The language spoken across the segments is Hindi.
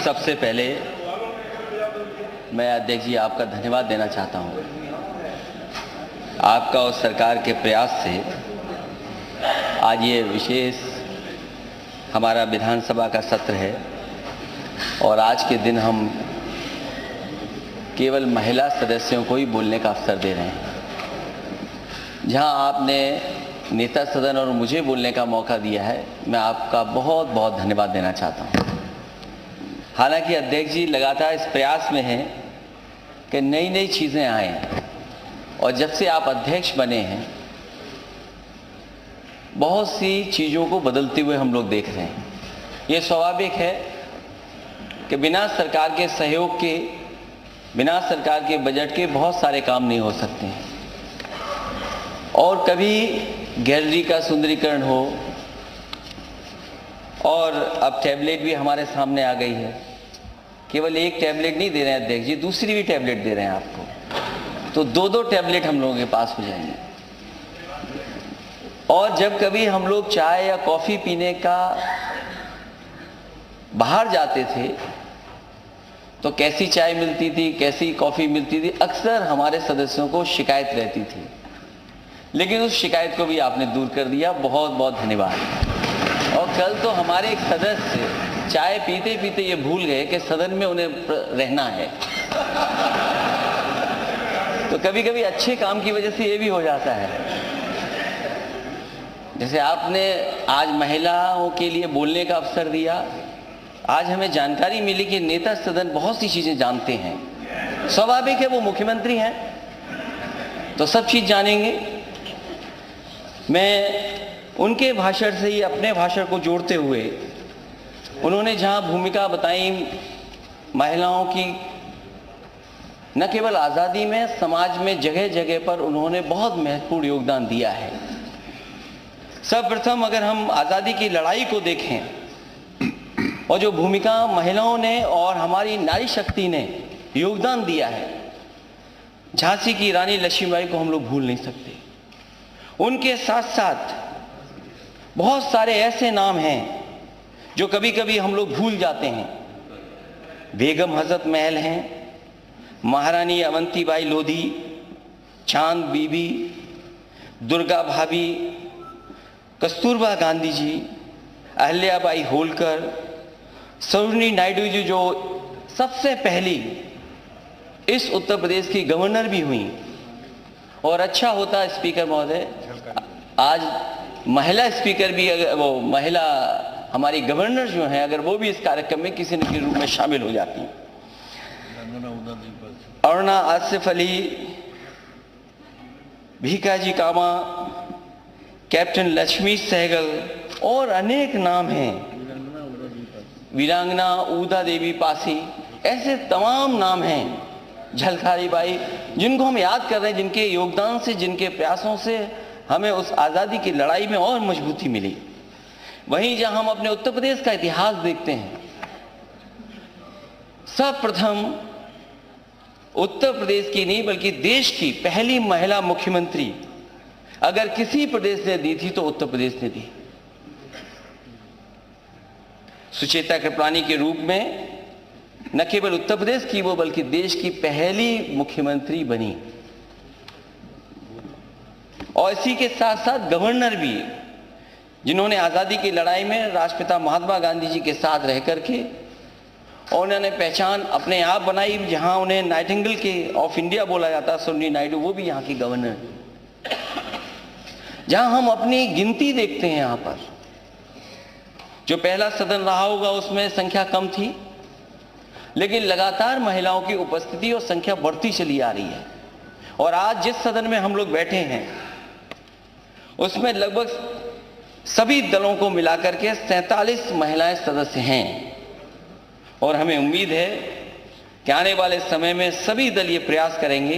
सबसे पहले मैं अध्यक्ष जी आपका धन्यवाद देना चाहता हूं। आपका और सरकार के प्रयास से आज ये विशेष हमारा विधानसभा का सत्र है और आज के दिन हम केवल महिला सदस्यों को ही बोलने का अवसर दे रहे हैं। जहां आपने नेता सदन और मुझे बोलने का मौका दिया है, मैं आपका बहुत बहुत धन्यवाद देना चाहता हूं। हालांकि अध्यक्ष जी लगातार इस प्रयास में हैं कि नई नई चीज़ें आएँ और जब से आप अध्यक्ष बने हैं बहुत सी चीज़ों को बदलते हुए हम लोग देख रहे हैं। ये स्वाभाविक है कि बिना सरकार के सहयोग के, बिना सरकार के बजट के बहुत सारे काम नहीं हो सकते हैं। और कभी गैलरी का सुंदरीकरण हो, और अब टैबलेट भी हमारे सामने आ गई है। केवल एक टैबलेट नहीं दे रहे हैं अध्यक्ष जी, दूसरी भी टैबलेट दे रहे हैं आपको, तो दो टैबलेट हम लोगों के पास हो जाएंगे। और जब कभी हम लोग चाय या कॉफ़ी पीने का बाहर जाते थे तो कैसी चाय मिलती थी, कैसी कॉफ़ी मिलती थी, अक्सर हमारे सदस्यों को शिकायत रहती थी। लेकिन उस शिकायत को भी आपने दूर कर दिया, बहुत बहुत धन्यवाद। और कल तो हमारे एक सदस्य चाय पीते पीते ये भूल गए कि सदन में उन्हें रहना है। तो कभी कभी अच्छे काम की वजह से ये भी हो जाता है। जैसे आपने आज महिलाओं के लिए बोलने का अवसर दिया, आज हमें जानकारी मिली कि नेता सदन बहुत सी चीज़ें जानते हैं। स्वाभाविक है, वो मुख्यमंत्री हैं तो सब चीज़ जानेंगे। मैं उनके भाषण से ही अपने भाषण को जोड़ते हुए, उन्होंने जहां भूमिका बताई महिलाओं की, न केवल आज़ादी में, समाज में जगह जगह पर उन्होंने बहुत महत्वपूर्ण योगदान दिया है। सर्वप्रथम अगर हम आज़ादी की लड़ाई को देखें और जो भूमिका महिलाओं ने और हमारी नारी शक्ति ने योगदान दिया है, झांसी की रानी लक्ष्मीबाई को हम लोग भूल नहीं सकते। उनके साथ साथ बहुत सारे ऐसे नाम हैं जो कभी कभी हम लोग भूल जाते हैं। बेगम हजरत महल हैं, महारानी अवंतीबाई लोधी, चांद बीबी, दुर्गा भाभी, कस्तूरबा गांधी जी, अहल्याबाई होलकर, सरोजिनी नायडू जी जो सबसे पहली इस उत्तर प्रदेश की गवर्नर भी हुई। और अच्छा होता स्पीकर महोदय, आज महिला स्पीकर भी, अगर वो महिला हमारी गवर्नर जो हैं, अगर वो भी इस कार्यक्रम में किसी न किसी रूप में शामिल हो जाती हैं। अरुणा आसिफ अली, भीकाजी कामा, कैप्टन लक्ष्मी सहगल और अनेक नाम हैं, वीरांगना उदा देवी पासी, ऐसे तमाम नाम हैं, झलकारी बाई, जिनको हम याद कर रहे हैं, जिनके योगदान से, जिनके प्रयासों से हमें उस आज़ादी की लड़ाई में और मजबूती मिली। वहीं जहां हम अपने उत्तर प्रदेश का इतिहास देखते हैं, सर्वप्रथम उत्तर प्रदेश की नहीं बल्कि देश की पहली महिला मुख्यमंत्री अगर किसी प्रदेश ने दी थी तो उत्तर प्रदेश ने दी। सुचेता कृपलानी के रूप में न केवल उत्तर प्रदेश की वो बल्कि देश की पहली मुख्यमंत्री बनी। और इसी के साथ साथ गवर्नर भी, जिन्होंने आज़ादी की लड़ाई में राष्ट्रपिता महात्मा गांधी जी के साथ रह करके और उन्होंने पहचान अपने आप बनाई। जहां उन्हें नाइटिंगेल के ऑफ इंडिया बोला जाता, सरोजिनी नायडू, वो भी यहाँ की गवर्नर। जहां हम अपनी गिनती देखते हैं, यहाँ पर जो पहला सदन रहा होगा उसमें संख्या कम थी, लेकिन लगातार महिलाओं की उपस्थिति और संख्या बढ़ती चली आ रही है। और आज जिस सदन में हम लोग बैठे हैं उसमें लगभग सभी दलों को मिलाकर के 47 महिलाएं सदस्य हैं। और हमें उम्मीद है कि आने वाले समय में सभी दल ये प्रयास करेंगे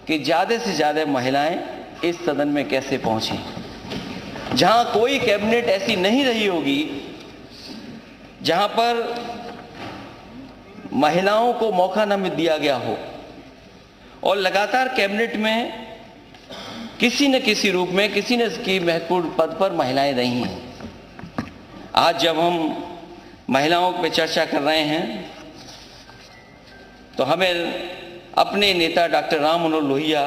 कि ज़्यादा से ज़्यादा महिलाएं इस सदन में कैसे पहुंचें। जहां कोई कैबिनेट ऐसी नहीं रही होगी जहां पर महिलाओं को मौका न दिया गया हो, और लगातार कैबिनेट में किसी न किसी रूप में किसी न किसी महत्वपूर्ण पद पर महिलाएं रही हैं। आज जब हम महिलाओं पे चर्चा कर रहे हैं तो हमें अपने नेता डॉक्टर राम मनोहर लोहिया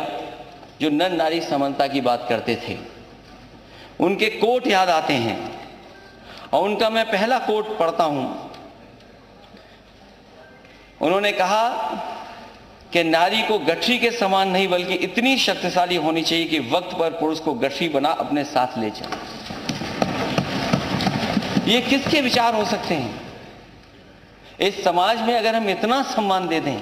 जो नर नारी समानता की बात करते थे, उनके कोट याद आते हैं और उनका मैं पहला कोट पढ़ता हूं। उन्होंने कहा कि नारी को गठरी के समान नहीं बल्कि इतनी शक्तिशाली होनी चाहिए कि वक्त पर पुरुष को गठरी बना अपने साथ ले जाए। ये किसके विचार हो सकते हैं? इस समाज में अगर हम इतना सम्मान दे दें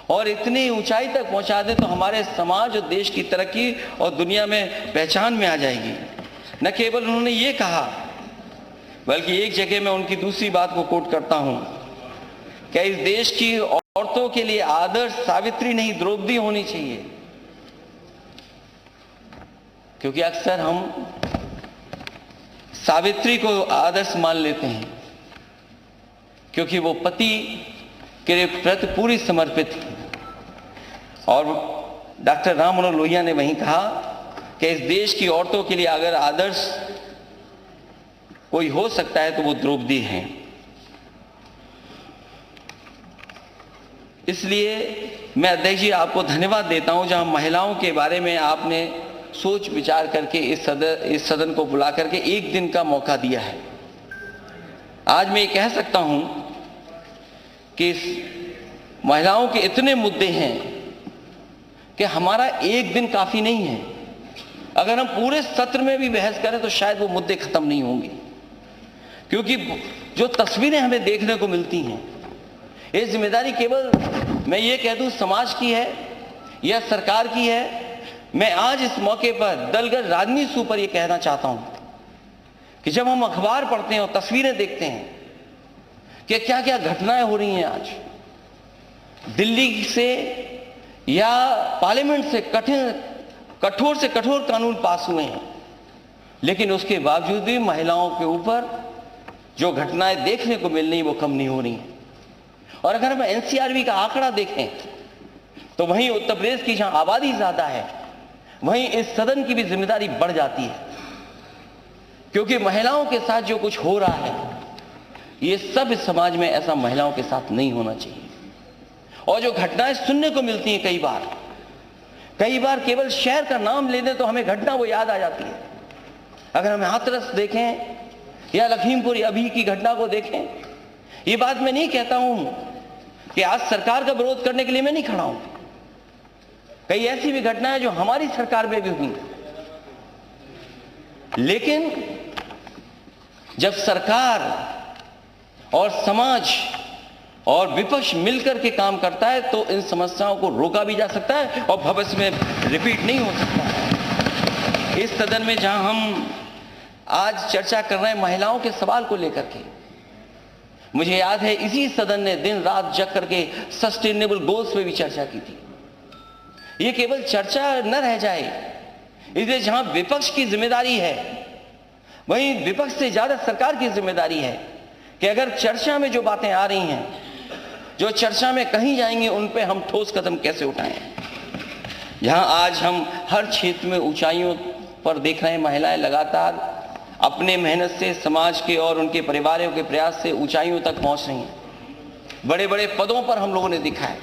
और इतनी ऊंचाई तक पहुंचा दें तो हमारे समाज और देश की तरक्की और दुनिया में पहचान में आ जाएगी। न केवल उन्होंने ये कहा बल्कि एक जगह मैं उनकी दूसरी बात को कोट करता हूं कि इस देश की औरतों के लिए आदर्श सावित्री नहीं द्रौपदी होनी चाहिए, क्योंकि अक्सर हम सावित्री को आदर्श मान लेते हैं क्योंकि वो पति के प्रति पूरी समर्पित थी। और डॉक्टर राम मनोहर लोहिया ने वहीं कहा कि इस देश की औरतों के लिए अगर आदर्श कोई हो सकता है तो वो द्रौपदी है। इसलिए मैं अध्यक्ष जी आपको धन्यवाद देता हूं जहां महिलाओं के बारे में आपने सोच विचार करके इस सदन को बुला करके एक दिन का मौका दिया है। आज मैं ये कह सकता हूं कि महिलाओं के इतने मुद्दे हैं कि हमारा एक दिन काफी नहीं है। अगर हम पूरे सत्र में भी बहस करें तो शायद वो मुद्दे खत्म नहीं होंगे, क्योंकि जो तस्वीरें हमें देखने को मिलती हैं, ये जिम्मेदारी केवल मैं ये कह दूं समाज की है या सरकार की है। मैं आज इस मौके पर दलगत राजनीति ऊपर ये कहना चाहता हूं कि जब हम अखबार पढ़ते हैं और तस्वीरें देखते हैं कि क्या क्या घटनाएं हो रही हैं आज दिल्ली से या पार्लियामेंट से कठोर से कठोर कानून पास हुए हैं, लेकिन उसके बावजूद भी महिलाओं के ऊपर जो घटनाएं देखने को मिल रही वो कम नहीं हो रही हैं। और अगर हम एनसीआरबी का आंकड़ा देखें तो वहीं उत्तर प्रदेश की जहां आबादी ज्यादा है वहीं इस सदन की भी जिम्मेदारी बढ़ जाती है, क्योंकि महिलाओं के साथ जो कुछ हो रहा है ये सब इस समाज में ऐसा महिलाओं के साथ नहीं होना चाहिए। और जो घटनाएं सुनने को मिलती हैं कई बार केवल शहर का नाम ले दें तो हमें घटना वो याद आ जाती है। अगर हम हाथरस देखें या लखीमपुर अभी की घटना को देखें, ये बात मैं नहीं कहता हूं कि आज सरकार का विरोध करने के लिए मैं नहीं खड़ा हूं। कई ऐसी भी घटनाएं जो हमारी सरकार में भी हुई, लेकिन जब सरकार और समाज और विपक्ष मिलकर के काम करता है तो इन समस्याओं को रोका भी जा सकता है और भविष्य में रिपीट नहीं हो सकता है। इस सदन में जहां हम आज चर्चा कर रहे हैं महिलाओं के सवाल को लेकर के, मुझे याद है इसी सदन ने दिन रात जग करके सस्टेनेबल गोल्स पे भी चर्चा की थी। ये केवल चर्चा न रह जाए, इसलिए जहां विपक्ष की जिम्मेदारी है वहीं विपक्ष से ज्यादा सरकार की जिम्मेदारी है कि अगर चर्चा में जो बातें आ रही हैं, जो चर्चा में कहीं जाएंगी, उन पे हम ठोस कदम कैसे उठाएं। जहां आज हम हर क्षेत्र में ऊंचाइयों पर देख रहे हैं, महिलाएं लगातार अपने मेहनत से समाज के और उनके परिवारों के प्रयास से ऊंचाइयों तक पहुंच रही हैं। बड़े बड़े पदों पर हम लोगों ने देखा है।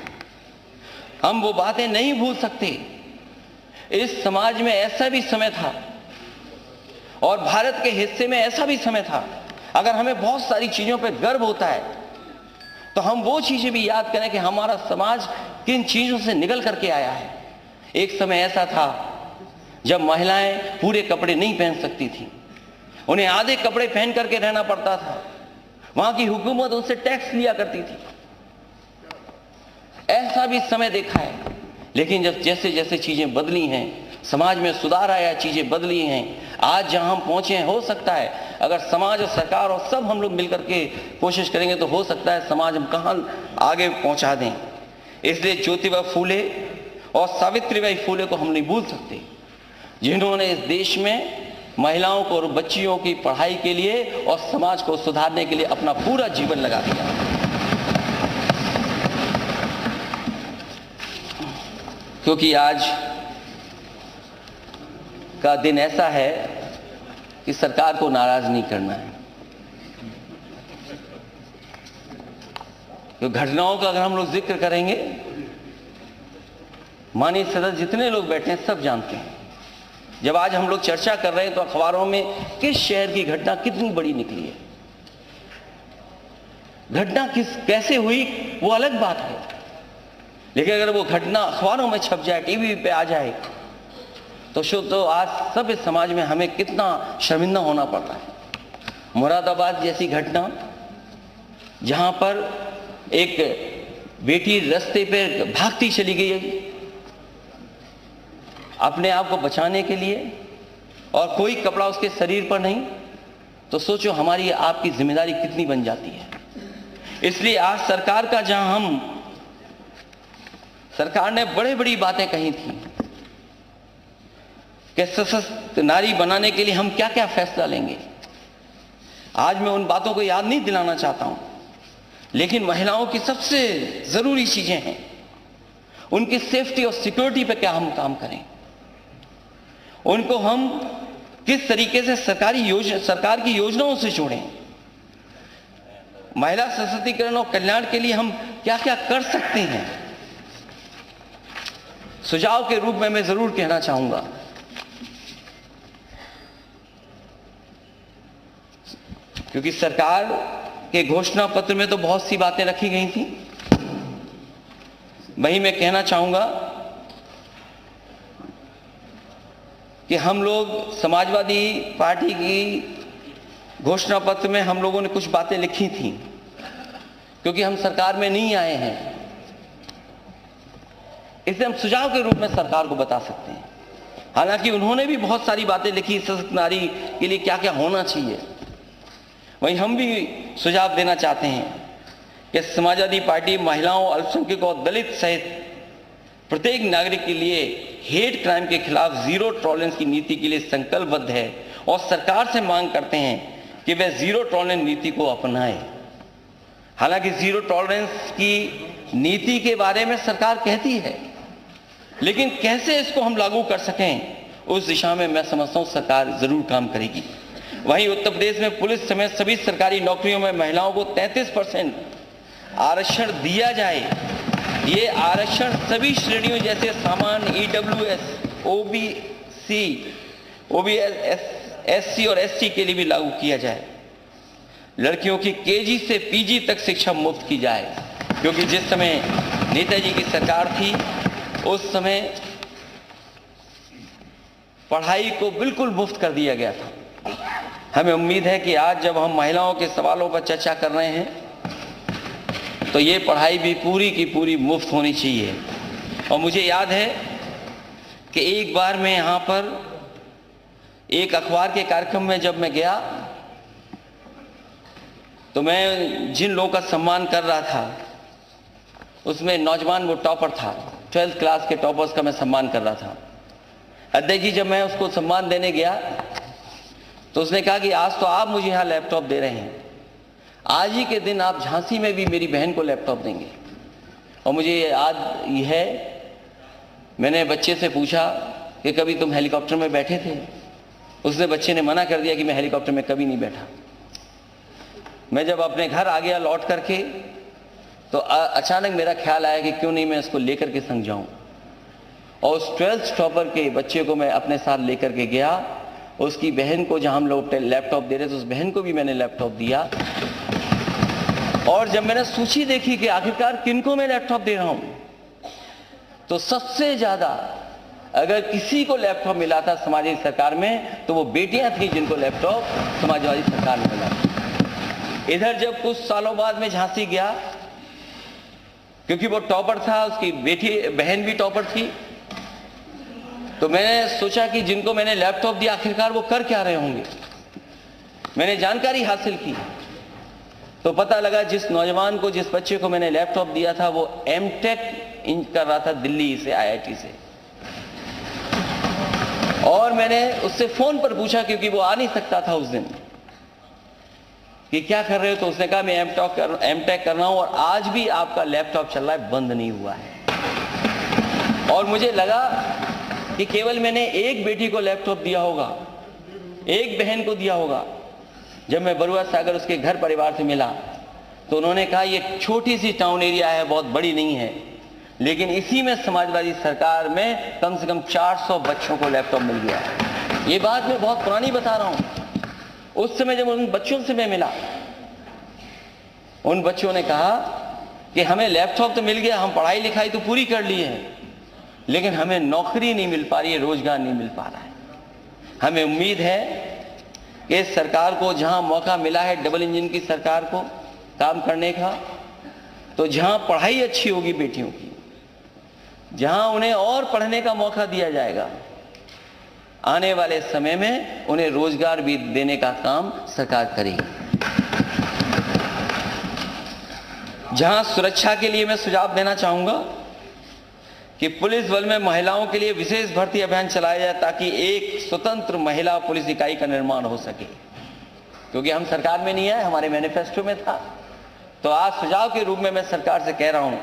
हम वो बातें नहीं भूल सकते। इस समाज में ऐसा भी समय था और भारत के हिस्से में ऐसा भी समय था, अगर हमें बहुत सारी चीजों पर गर्व होता है तो हम वो चीजें भी याद करें कि हमारा समाज किन चीजों से निकल करके आया है। एक समय ऐसा था जब महिलाएं पूरे कपड़े नहीं पहन सकती थी, उन्हें आधे कपड़े पहन करके रहना पड़ता था। वहां की हुकूमत उनसे टैक्स लिया करती थी। ऐसा भी समय देखा है, लेकिन जब जैसे जैसे चीजें बदली हैं, समाज में सुधार आया, चीजें बदली हैं, आज जहां हम पहुंचे हैं, हो सकता है अगर समाज और सरकार और सब हम लोग मिलकर के कोशिश करेंगे तो हो सकता है समाज हम कहां आगे पहुंचा दें। इसलिए ज्योतिबा फूले और सावित्रीबाई फूले को हम नहीं भूल सकते, जिन्होंने इस देश में महिलाओं को और बच्चियों की पढ़ाई के लिए और समाज को सुधारने के लिए अपना पूरा जीवन लगा दिया। क्योंकि आज का दिन ऐसा है कि सरकार को नाराज नहीं करना है। तो घटनाओं का अगर हम लोग जिक्र करेंगे, माननीय सदस्य जितने लोग बैठे हैं सब जानते हैं। जब आज हम लोग चर्चा कर रहे हैं तो अखबारों में किस शहर की घटना कितनी बड़ी निकली है, घटना कैसे हुई वो अलग बात है, लेकिन अगर वो घटना अखबारों में छप जाए, टीवी पे आ जाए, तो आज सभ्य समाज में हमें कितना शर्मिंदा होना पड़ता है। मुरादाबाद जैसी घटना, जहां पर एक बेटी रास्ते पे भागती चली गई अपने आप को बचाने के लिए, और कोई कपड़ा उसके शरीर पर नहीं, तो सोचो हमारी आपकी जिम्मेदारी कितनी बन जाती है। इसलिए आज सरकार का सरकार ने बड़ी बड़ी बातें कही थी कि सशक्त नारी बनाने के लिए हम क्या क्या फैसला लेंगे। आज मैं उन बातों को याद नहीं दिलाना चाहता हूं, लेकिन महिलाओं की सबसे जरूरी चीजें हैं, उनकी सेफ्टी और सिक्योरिटी पे क्या हम काम करें, उनको हम किस तरीके से सरकार की योजनाओं से जोड़ें, महिला सशक्तिकरण और कल्याण के लिए हम क्या क्या कर सकते हैं। सुझाव के रूप में मैं जरूर कहना चाहूंगा, क्योंकि सरकार के घोषणा पत्र में तो बहुत सी बातें रखी गई थी, वहीं मैं कहना चाहूंगा कि हम लोग समाजवादी पार्टी की घोषणा पत्र में हम लोगों ने कुछ बातें लिखी थी, क्योंकि हम सरकार में नहीं आए हैं, इसे हम सुझाव के रूप में सरकार को बता सकते हैं। हालांकि उन्होंने भी बहुत सारी बातें लिखी सशक्त नारी के लिए क्या क्या होना चाहिए, वहीं हम भी सुझाव देना चाहते हैं कि समाजवादी पार्टी महिलाओं, अल्पसंख्यकों और दलित सहित प्रत्येक नागरिक के लिए हेट क्राइम के खिलाफ जीरो टॉलरेंस की नीति के लिए संकल्पबद्ध है, और सरकार से मांग करते हैं कि वह जीरो टॉलरेंस नीति को अपनाए। हालांकि जीरो टॉलरेंस की नीति के बारे में सरकार कहती है, लेकिन कैसे इसको हम लागू कर सकें, उस दिशा में मैं समझता हूं सरकार जरूर काम करेगी। वहीं उत्तर प्रदेश में पुलिस समेत सभी सरकारी नौकरियों में महिलाओं को 33% आरक्षण दिया जाए। ये आरक्षण सभी श्रेणियों जैसे सामान्य, EWS, OBC, SC और ST के लिए भी लागू किया जाए। लड़कियों की KG से PG तक शिक्षा मुफ्त की जाए, क्योंकि जिस समय नेताजी की सरकार थी उस समय पढ़ाई को बिल्कुल मुफ्त कर दिया गया था। हमें उम्मीद है कि आज जब हम महिलाओं के सवालों पर चर्चा कर रहे हैं तो ये पढ़ाई भी पूरी की पूरी मुफ्त होनी चाहिए। और मुझे याद है कि एक बार मैं यहाँ पर एक अखबार के कार्यक्रम में जब मैं गया तो मैं जिन लोगों का सम्मान कर रहा था उसमें नौजवान वो टॉपर था, 12th क्लास के टॉपर्स का मैं सम्मान कर रहा था। अध्यक्ष जी जब मैं उसको सम्मान देने गया तो उसने कहा कि आज तो आप मुझे यहाँ लैपटॉप दे रहे हैं, आज ही के दिन आप झांसी में भी मेरी बहन को लैपटॉप देंगे। और मुझे याद है, मैंने बच्चे से पूछा कि कभी तुम हेलीकॉप्टर में बैठे थे? उसने बच्चे ने मना कर दिया कि मैं हेलीकॉप्टर में कभी नहीं बैठा। मैं जब अपने घर आ गया लौट करके तो अचानक मेरा ख्याल आया कि क्यों नहीं मैं इसको लेकर के संग जाऊं, और उस 12th टॉपर के बच्चे को मैं अपने साथ लेकर के गया। उसकी बहन को जहां हम लोग लैपटॉप दे रहे थे उस बहन को भी मैंने लैपटॉप दिया। और जब मैंने सूची देखी कि आखिरकार किनको मैं लैपटॉप दे रहा हूं, तो सबसे ज्यादा अगर किसी को लैपटॉप मिला था समाजवादी सरकार में तो वो बेटियां थी जिनको लैपटॉप समाजवादी सरकार में मिला। इधर जब कुछ सालों बाद में झांसी गया, क्योंकि वो टॉपर था, उसकी बहन भी टॉपर थी, तो मैंने सोचा कि जिनको मैंने लैपटॉप दिया आखिरकार वो कर क्या रहे होंगे। मैंने जानकारी हासिल की तो पता लगा जिस नौजवान को, जिस बच्चे को मैंने लैपटॉप दिया था वो M.Tech कर रहा था दिल्ली से, IIT से। और मैंने उससे फोन पर पूछा, क्योंकि वो आ नहीं सकता था उस दिन, कि क्या कर रहे हो? तो उसने कहा मैं M.Tech कर रहा हूं और आज भी आपका लैपटॉप चल रहा है, बंद नहीं हुआ है। और मुझे लगा कि केवल मैंने एक बेटी को लैपटॉप दिया होगा, एक बहन को दिया होगा। जब मैं बरुआ सागर उसके घर परिवार से मिला तो उन्होंने कहा ये छोटी सी टाउन एरिया है, बहुत बड़ी नहीं है, लेकिन इसी में समाजवादी सरकार में कम से कम 400 बच्चों को लैपटॉप मिल गया है। ये बात मैं बहुत पुरानी बता रहा हूं। उस समय जब उन बच्चों से मैं मिला, उन बच्चों ने कहा कि हमें लैपटॉप तो मिल गया, हम पढ़ाई लिखाई तो पूरी कर ली है, लेकिन हमें नौकरी नहीं मिल पा रही है, रोजगार नहीं मिल पा रहा है। हमें उम्मीद है कि इस सरकार को जहां मौका मिला है, डबल इंजन की सरकार को काम करने का, तो जहां पढ़ाई अच्छी होगी बेटियों की, जहां उन्हें और पढ़ने का मौका दिया जाएगा, आने वाले समय में उन्हें रोजगार भी देने का काम सरकार करेगी। जहां सुरक्षा के लिए मैं सुझाव देना चाहूंगा कि पुलिस बल में महिलाओं के लिए विशेष भर्ती अभियान चलाया जाए ताकि एक स्वतंत्र महिला पुलिस इकाई का निर्माण हो सके, क्योंकि हम सरकार में नहीं आए, हमारे मैनिफेस्टो में था। तो आज सुझाव के रूप में मैं सरकार से कह रहा हूं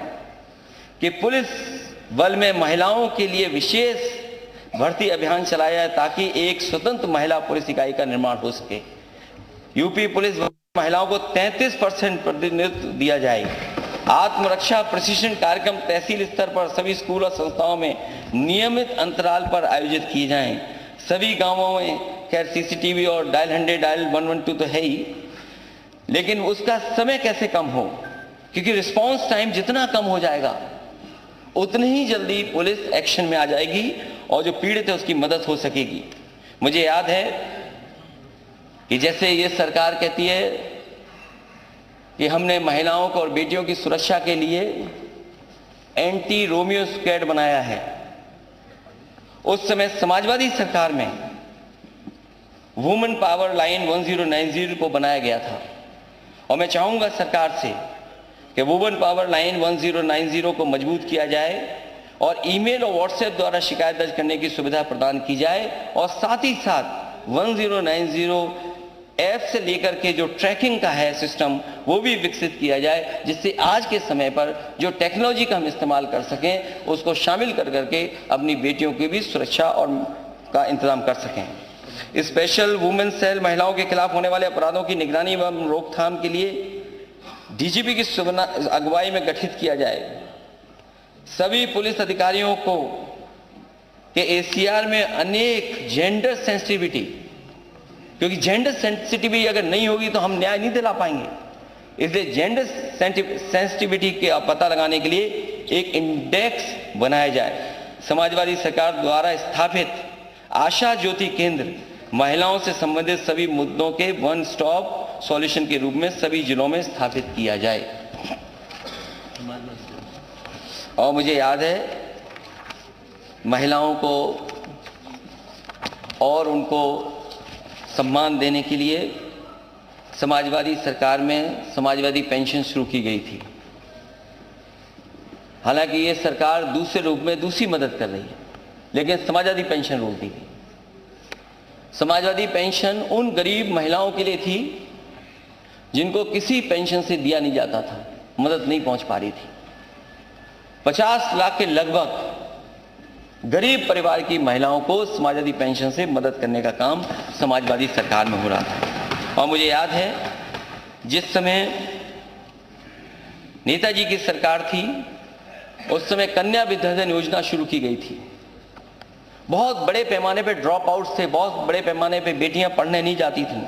कि पुलिस बल में महिलाओं के लिए विशेष भर्ती अभियान चलाया जाए ताकि एक स्वतंत्र महिला पुलिस इकाई का निर्माण हो सके। यूपी पुलिस महिलाओं को 33% प्रतिनिधित्व दिया जाए। आत्मरक्षा प्रशिक्षण कार्यक्रम तहसील स्तर पर सभी स्कूल और संस्थाओं में नियमित अंतराल पर आयोजित किए जाएं। सभी गांवों में खैर सीसीटीवी और डायल 100 डायल 112 तो है ही, लेकिन उसका समय कैसे कम हो, क्योंकि रिस्पांस टाइम जितना कम हो जाएगा उतनी ही जल्दी पुलिस एक्शन में आ जाएगी और जो पीड़ित है उसकी मदद हो सकेगी। मुझे याद है कि जैसे ये सरकार कहती है कि हमने महिलाओं को और बेटियों की सुरक्षा के लिए एंटी रोमियो स्क्वाड बनाया है, उस समय समाजवादी सरकार में वुमेन पावर लाइन 1090 को बनाया गया था। और मैं चाहूंगा सरकार से कि वुमेन पावर लाइन 1090 को मजबूत किया जाए और ईमेल और व्हाट्सएप द्वारा शिकायत दर्ज करने की सुविधा प्रदान की जाए, और साथ ही साथ 1090 ऐप से लेकर के जो ट्रैकिंग का है सिस्टम वो भी विकसित किया जाए, जिससे आज के समय पर जो टेक्नोलॉजी का हम इस्तेमाल कर सकें उसको शामिल कर करके अपनी बेटियों की भी सुरक्षा और का इंतजाम कर सकें। स्पेशल वुमेन सेल महिलाओं के खिलाफ होने वाले अपराधों की निगरानी एवं रोकथाम के लिए डीजीपी की अगुवाई में गठित किया जाए। सभी पुलिस अधिकारियों को के एसीआर में अनेक जेंडर सेंसिटिविटी, क्योंकि जेंडर सेंसिटिविटी अगर नहीं होगी तो हम न्याय नहीं दिला पाएंगे, इसलिए जेंडर सेंसिटिविटी का पता लगाने के लिए एक इंडेक्स बनाया जाए। समाजवादी सरकार द्वारा स्थापित आशा ज्योति केंद्र महिलाओं से संबंधित सभी मुद्दों के वन स्टॉप सॉल्यूशन के रूप में सभी जिलों में स्थापित किया जाए। और मुझे याद है महिलाओं को और उनको सम्मान देने के लिए समाजवादी सरकार में समाजवादी पेंशन शुरू की गई थी। हालांकि ये सरकार दूसरे रूप में दूसरी मदद कर रही है, लेकिन समाजवादी पेंशन रोक दी गई। समाजवादी पेंशन उन गरीब महिलाओं के लिए थी जिनको किसी पेंशन से दिया नहीं जाता था, मदद नहीं पहुंच पा रही थी। 50 लाख के लगभग गरीब परिवार की महिलाओं को समाजवादी पेंशन से मदद करने का काम समाजवादी सरकार में हो रहा था। और मुझे याद है जिस समय नेताजी की सरकार थी उस समय कन्या विद्याधन योजना शुरू की गई थी। बहुत बड़े पैमाने पे ड्रॉप आउट्स थे, बहुत बड़े पैमाने पे बेटियां पढ़ने नहीं जाती थीं,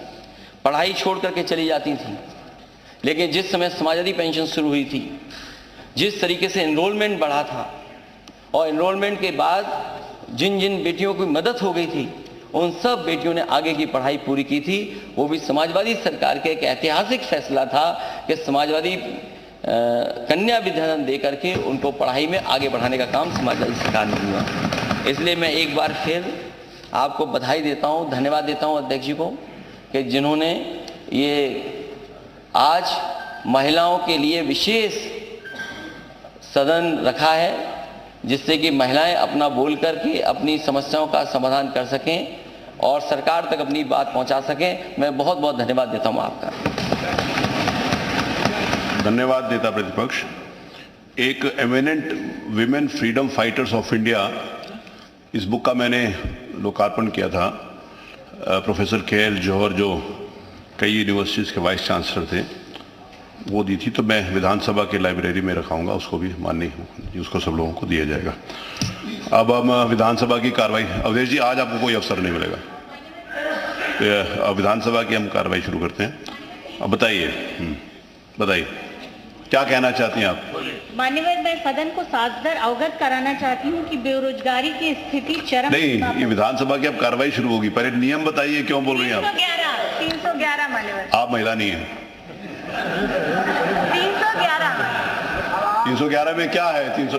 पढ़ाई छोड़ करके चली जाती थीं। लेकिन जिस समय समाजवादी पेंशन शुरू हुई थी, जिस तरीके से एनरोलमेंट बढ़ा था और एनरोलमेंट के बाद जिन जिन बेटियों की मदद हो गई थी उन सब बेटियों ने आगे की पढ़ाई पूरी की थी। वो भी समाजवादी सरकार के एक ऐतिहासिक फैसला था कि समाजवादी कन्या विद्याधन दे करके उनको पढ़ाई में आगे बढ़ाने का काम समाजवादी सरकार ने किया। इसलिए मैं एक बार फिर आपको बधाई देता हूँ, धन्यवाद देता हूँ अध्यक्ष जी को कि जिन्होंने ये आज महिलाओं के लिए विशेष सदन रखा है, जिससे कि महिलाएं अपना बोल करके अपनी समस्याओं का समाधान कर सकें और सरकार तक अपनी बात पहुंचा सकें। मैं बहुत बहुत धन्यवाद देता हूं आपका। धन्यवाद नेता प्रतिपक्ष। एक eminent women freedom fighters of India, इस बुक का मैंने लोकार्पण किया था। प्रोफेसर के एल जौहर जो कई यूनिवर्सिटीज़ के वाइस चांसलर थे, वो दी थी, तो मैं विधानसभा के लाइब्रेरी में रखाऊंगा, उसको भी माननीय उसको सब लोगों को दिया जाएगा। अब हम विधानसभा की कार्रवाई, अवधेश जी आज आपको कोई अवसर नहीं मिलेगा, अब विधानसभा की हम कार्रवाई शुरू करते हैं। अब बताइए, बताइए क्या कहना चाहती हैं आप? माननीय मैं सदन को सादर अवगत कराना चाहती हूँ कि बेरोजगारी की स्थिति चरम नहीं, ये विधानसभा की अब कार्रवाई शुरू होगी, पहले नियम बताइए क्यों बोल रही हैं आप? 311 माननीय, आप महिला नहीं है। 311 में क्या है? 300,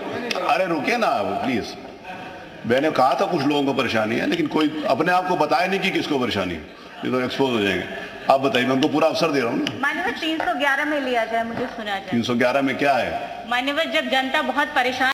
अरे रुके ना प्लीज, मैंने कहा था कुछ लोगों को परेशानी है, लेकिन कोई अपने आप को बताया नहीं कि किसको परेशानी है, ये तो एक्सपोज हो जाएंगे। आप बताइए, मैं उनको पूरा अवसर दे रहा हूँ ना। माननीय 311 में लिया जाए, मुझे सुना जाए। 311 में क्या है? माननीय जब जनता बहुत परेशान